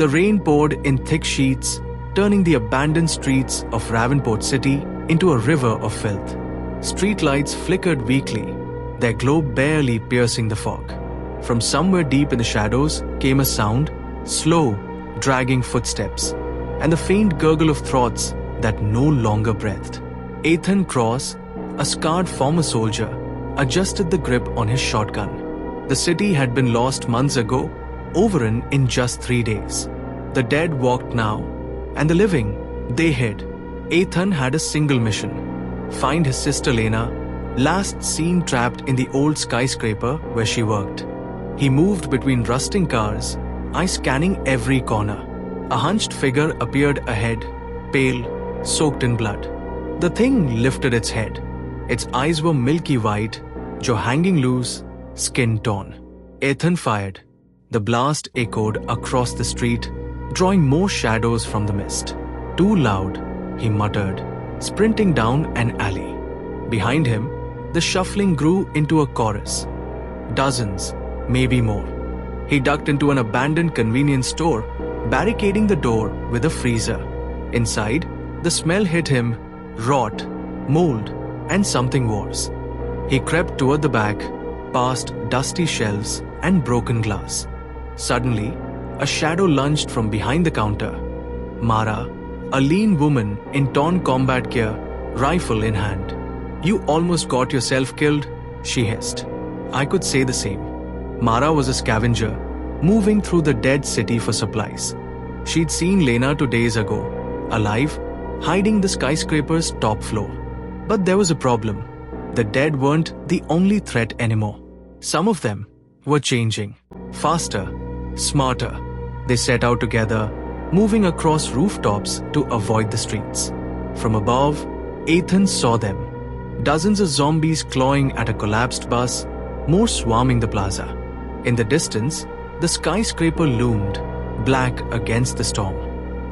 The rain poured in thick sheets, turning the abandoned streets of Ravenport City into a river of filth. Streetlights flickered weakly, their glow barely piercing the fog. From somewhere deep in the shadows came a sound, slow, dragging footsteps, and the faint gurgle of throats that no longer breathed. Ethan Cross, a scarred former soldier, adjusted the grip on his shotgun. The city had been lost months ago, overrun in just 3 days. The dead walked now, and the living, they hid. Ethan had a single mission: find his sister Lena, last seen trapped in the old skyscraper where she worked. He moved between rusting cars, eyes scanning every corner. A hunched figure appeared ahead, pale, soaked in blood. The thing lifted its head. Its eyes were milky white, jaw hanging loose, skin torn. Ethan fired. The blast echoed across the street, drawing more shadows from the mist. Too loud, he muttered, sprinting down an alley. Behind him, the shuffling grew into a chorus. Dozens, maybe more. He ducked into an abandoned convenience store, barricading the door with a freezer. Inside, the smell hit him, rot, mold, and something worse. He crept toward the back, past dusty shelves and broken glass. Suddenly, a shadow lunged from behind the counter. Mara, a lean woman in torn combat gear, rifle in hand. "You almost got yourself killed," she hissed. I could say the same. Mara was a scavenger, moving through the dead city for supplies. She'd seen Lena 2 days ago, alive, hiding the skyscraper's top floor. But there was a problem. The dead weren't the only threat anymore. Some of them were changing. Faster, smarter. They set out together, moving across rooftops to avoid the streets. From above, Ethan saw them. Dozens of zombies clawing at a collapsed bus, more swarming the plaza. In the distance, the skyscraper loomed, black against the storm.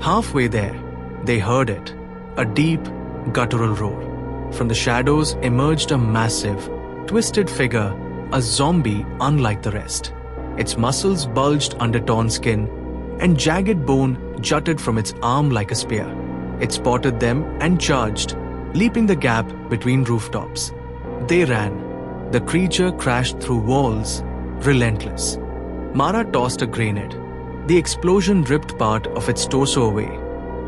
Halfway there, they heard it, a deep, guttural roar. From the shadows emerged a massive, twisted figure, a zombie unlike the rest. Its muscles bulged under torn skin, and jagged bone jutted from its arm like a spear. It spotted them and charged, leaping the gap between rooftops. They ran. The creature crashed through walls, relentless. Mara tossed a grenade. The explosion ripped part of its torso away,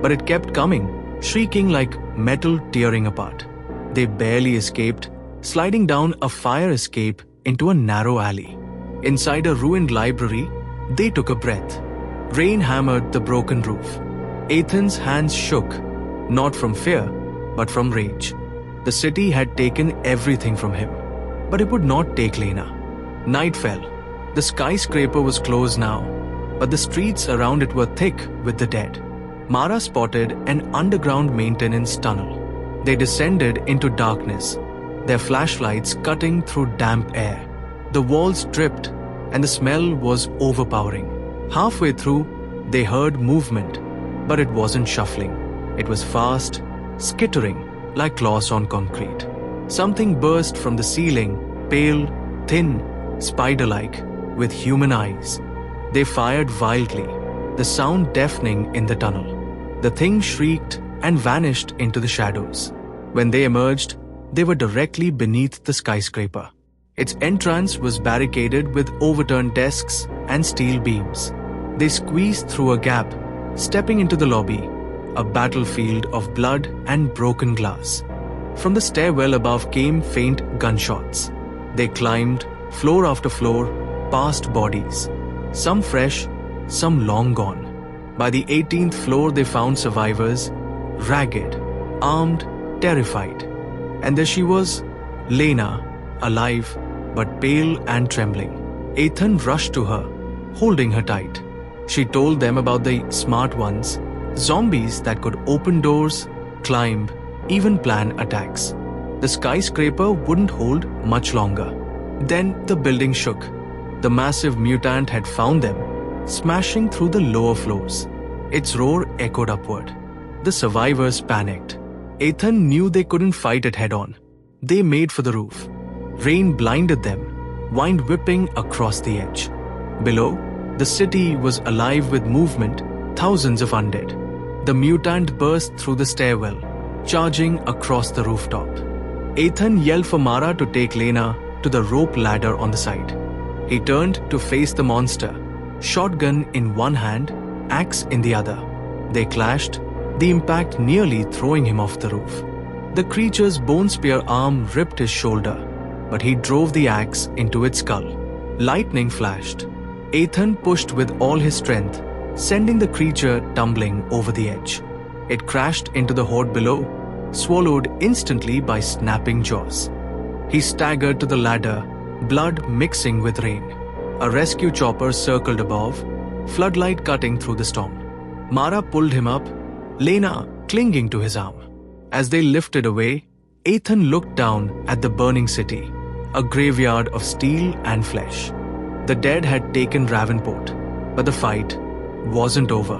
but it kept coming, shrieking like metal tearing apart. They barely escaped, sliding down a fire escape into a narrow alley. Inside a ruined library, they took a breath. Rain hammered the broken roof. Ethan's hands shook, not from fear, but from rage. The city had taken everything from him, but it would not take Lena. Night fell. The skyscraper was closed now, but the streets around it were thick with the dead. Mara spotted an underground maintenance tunnel. They descended into darkness, their flashlights cutting through damp air. The walls dripped, and the smell was overpowering. Halfway through, they heard movement, but it wasn't shuffling. It was fast, skittering like claws on concrete. Something burst from the ceiling, pale, thin, spider-like, with human eyes. They fired wildly, the sound deafening in the tunnel. The thing shrieked and vanished into the shadows. When they emerged, they were directly beneath the skyscraper. Its entrance was barricaded with overturned desks and steel beams. They squeezed through a gap, stepping into the lobby, a battlefield of blood and broken glass. From the stairwell above came faint gunshots. They climbed, floor after floor, past bodies, some fresh, some long gone. By the 18th floor they found survivors, ragged, armed, terrified. And there she was, Lena, alive, but pale and trembling. Ethan rushed to her, holding her tight. She told them about the smart ones, zombies that could open doors, climb, even plan attacks. The skyscraper wouldn't hold much longer. Then the building shook. The massive mutant had found them, smashing through the lower floors. Its roar echoed upward. The survivors panicked. Ethan knew they couldn't fight it head-on. They made for the roof. Rain blinded them, wind whipping across the edge. Below, the city was alive with movement, thousands of undead. The mutant burst through the stairwell, charging across the rooftop. Ethan yelled for Mara to take Lena to the rope ladder on the side. He turned to face the monster, shotgun in one hand, axe in the other. They clashed, the impact nearly throwing him off the roof. The creature's bone spear arm ripped his shoulder, but he drove the axe into its skull. Lightning flashed. Ethan pushed with all his strength, sending the creature tumbling over the edge. It crashed into the horde below, swallowed instantly by snapping jaws. He staggered to the ladder, blood mixing with rain. A rescue chopper circled above, floodlight cutting through the storm. Mara pulled him up, Lena clinging to his arm. As they lifted away, Ethan looked down at the burning city, a graveyard of steel and flesh. The dead had taken Ravenport, but the fight wasn't over.